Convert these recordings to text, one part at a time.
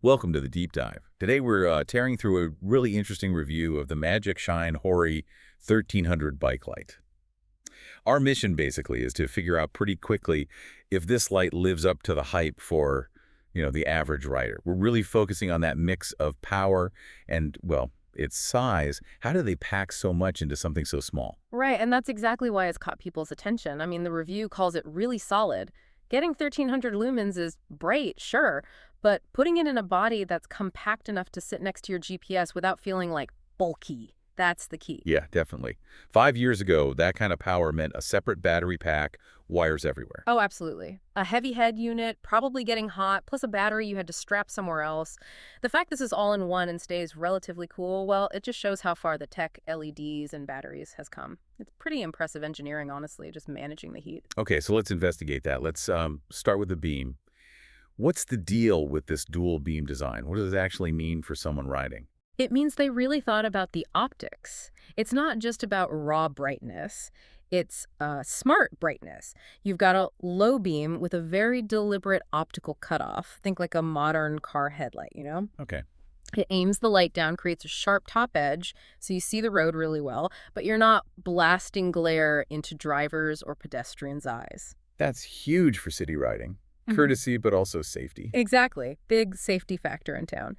Welcome to the Deep Dive. Today we're tearing through a really interesting review of the Magicshine Hori 1300 bike light. Our mission basically is to figure out pretty quickly if this light lives up to the hype for, the average rider. We're really focusing on that mix of power and, well, its size. How do they pack so much into something so small? Right, and that's exactly why it's caught people's attention. I mean, the review calls it really solid. Getting 1300 lumens is great, sure, but putting it in a body that's compact enough to sit next to your GPS without feeling like bulky, that's the key. Yeah, definitely. 5 years ago, that kind of power meant a separate battery pack, wires everywhere. Oh, absolutely. A heavy head unit, probably getting hot, plus a battery you had to strap somewhere else. The fact this is all in one and stays relatively cool, well, it just shows how far the tech, LEDs, and batteries has come. It's pretty impressive engineering, honestly, just managing the heat. Okay, so let's investigate that. Let's start with the beam. What's the deal with this dual beam design? What does it actually mean for someone riding? It means they really thought about the optics. It's not just about raw brightness. It's smart brightness. You've got a low beam with a very deliberate optical cutoff. Think like a modern car headlight, Okay. It aims the light down, creates a sharp top edge, so you see the road really well, but you're not blasting glare into drivers' or pedestrians' eyes. That's huge for city riding. Courtesy, but also safety. Exactly. Big safety factor in town.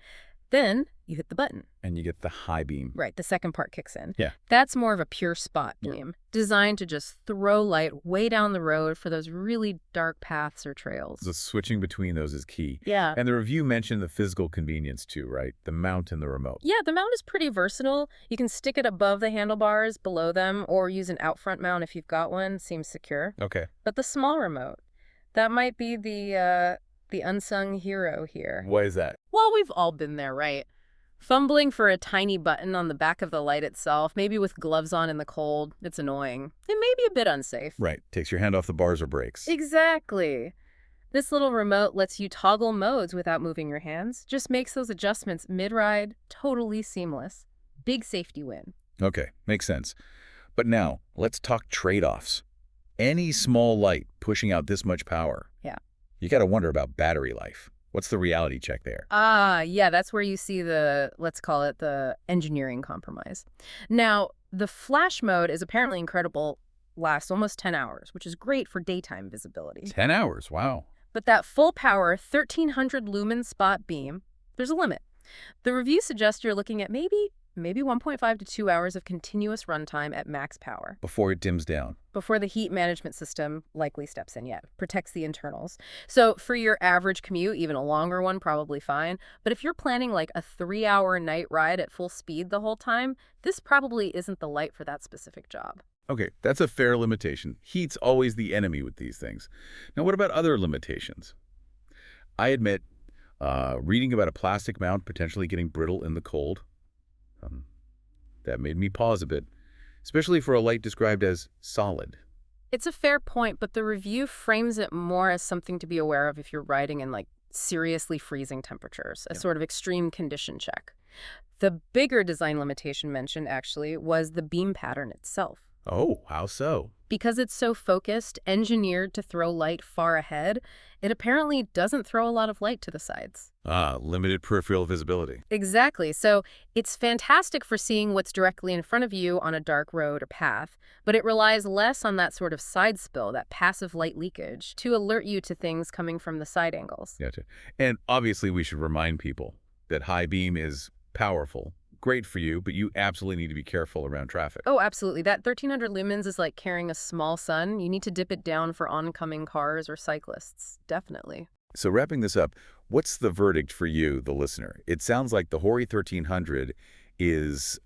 Then you hit the button. And you get the high beam. Right, the second part kicks in. Yeah. That's more of a pure spot beam, designed to just throw light way down the road for those really dark paths or trails. The switching between those is key. Yeah. And the review mentioned the physical convenience too, right? The mount and the remote. Yeah, the mount is pretty versatile. You can stick it above the handlebars, below them, or use an out front mount if you've got one. Seems secure. Okay. But the small remote, that might be the unsung hero here. Why is that? Well, we've all been there, right? Fumbling for a tiny button on the back of the light itself, maybe with gloves on in the cold, it's annoying. It may be a bit unsafe. Right. Takes your hand off the bars or brakes. Exactly. This little remote lets you toggle modes without moving your hands, just makes those adjustments mid-ride totally seamless. Big safety win. Okay. Makes sense. But now, let's talk trade-offs. Any small light pushing out this much power. Yeah. You got to wonder about battery life. What's the reality check there? Yeah, that's where you see let's call it the engineering compromise. Now, the flash mode is apparently incredible, lasts almost 10 hours, which is great for daytime visibility. 10 hours. Wow. But that full power 1300 lumen spot beam, there's a limit. The review suggests you're looking at maybe 1.5 to 2 hours of continuous runtime at max power. Before it dims down. Before the heat management system likely steps in yet, protects the internals. So for your average commute, even a longer one, probably fine. But if you're planning like a 3-hour night ride at full speed the whole time, this probably isn't the light for that specific job. Okay, that's a fair limitation. Heat's always the enemy with these things. Now, what about other limitations? I admit, reading about a plastic mount potentially getting brittle in the cold, that made me pause a bit, especially for a light described as solid. It's a fair point, but the review frames it more as something to be aware of if you're riding in like seriously freezing temperatures, a sort of extreme condition check. The bigger design limitation mentioned actually was the beam pattern itself. Oh, how so? Because it's so focused, engineered to throw light far ahead, it apparently doesn't throw a lot of light to the sides. Limited peripheral visibility. Exactly. So it's fantastic for seeing what's directly in front of you on a dark road or path, but it relies less on that sort of side spill, that passive light leakage, to alert you to things coming from the side angles. Gotcha. And obviously we should remind people that high beam is powerful. Great for you, but you absolutely need to be careful around traffic. Oh, absolutely. That 1300 lumens is like carrying a small sun. You need to dip it down for oncoming cars or cyclists. Definitely. So wrapping this up, what's the verdict for you, the listener? It sounds like the Hori 1300 is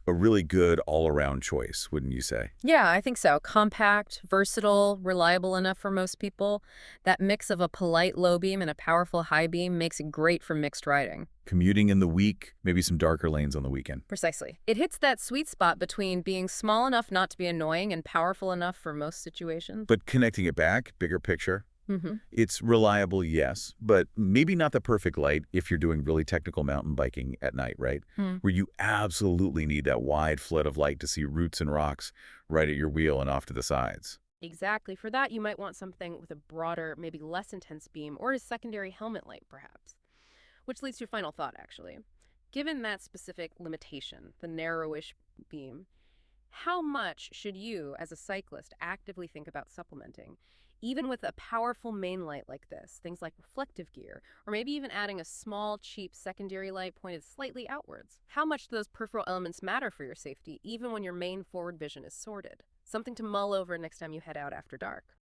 a really good all-around choice, wouldn't you say? Yeah, I think so. Compact, versatile, reliable enough for most people. That mix of a polite low beam and a powerful high beam makes it great for mixed riding. Commuting in the week, maybe some darker lanes on the weekend. Precisely. It hits that sweet spot between being small enough not to be annoying and powerful enough for most situations. But connecting it back, bigger picture, Mm-hmm. it's reliable, yes, but maybe not the perfect light if you're doing really technical mountain biking at night, right? Where you absolutely need that wide flood of light to see roots and rocks right at your wheel and off to the sides. Exactly. For that, you might want something with a broader, maybe less intense beam or a secondary helmet light, perhaps. Which leads to a final thought, actually. Given that specific limitation, the narrowish beam, how much should you, as a cyclist, actively think about supplementing? Even with a powerful main light like this, things like reflective gear, or maybe even adding a small, cheap secondary light pointed slightly outwards. How much do those peripheral elements matter for your safety, even when your main forward vision is sorted? Something to mull over next time you head out after dark.